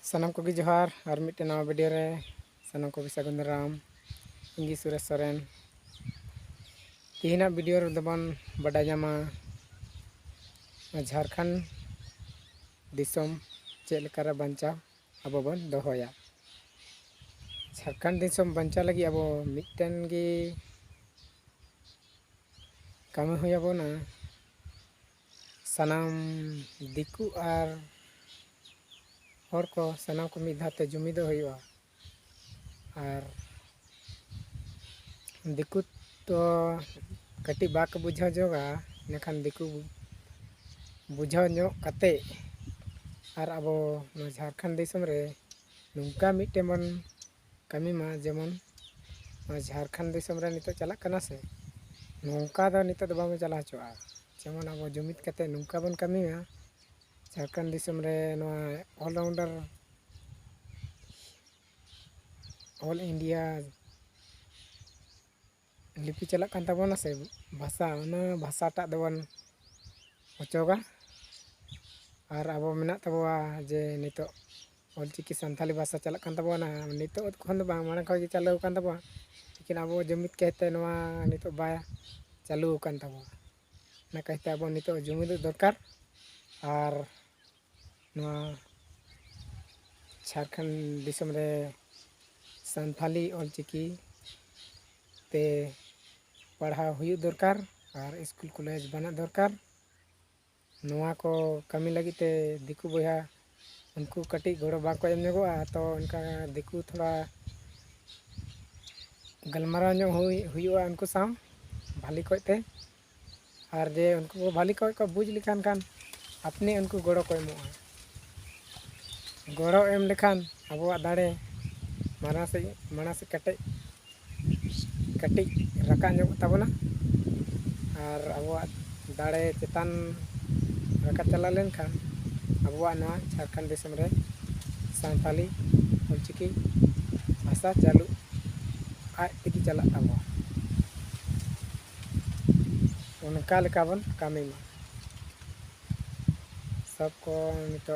सानाम को जोहार और मिट्टे नवा वीडियो रे सानाम को सागुन दाराम इंगी सुरेश सोरेन तीना वीडियो रे दबन बड़ा जामा झारखंड दिसोम चेक लेकारा बंचा अबो बन दोहोया झारखंड दिसोम बंचा लगी अबो मिट्टन गी कमी हुया बोना सानाम दिकु और हर को सानाम को मिद धाते जुमिदो हुआ और दिकु तो कटी बाक बुझा जोगा नेखान दिकु बुझा नो कते और अब झारखंड दिसम रे नुका मिट्टे मन कमी मा जेमन झारखंड दिसम रे नितो चला कना से नौका दो नितो बाबे चला चोआ जेमन अब जुमिद कते नुका बन कमी मा झारखंड दिसम रे ऑलराउंडर ऑल इंडिया लिपि चला कान ताबोना से भाषा ना भाषा टा दबन ओचोगा और अब मेना तबवा जे नितो ऑलचिकी संथाली भाषा चला कान ताबोना नितो खन बा माना खय चालू कान ताबो लेकिन अब जुमिद कहते नवा नितो बा चालू कान ताबो ना कहते अब नितो जुमिद दरकार और नवा झारखंड दिसम रे संथाली ऑलचिकी ते पढ़ा हुई दरकार और स्कूल कॉलेज बना दरकार नवा को कमी लगी ते दिकु बया उनको कटी गड़ो बाको एम नगोआ तो उनका दिकु थोड़ा गलमारा नो हुआ उनको साम भाली कोते और जे उनको भाली को बुझ लिखान खान अपने उनको गड़ो को एमोआ गड़ो एम लेखान अबवा दाड़े माना से कटी रका ताबना और अबवा दाड़े चेतान रका चला लेन खान अबवा नवा झारखंड दिसम रे संथाली ऑलचिकी भाषा चालू आज तक चला ताबो उनका लेका बन कमी मा सबको नितो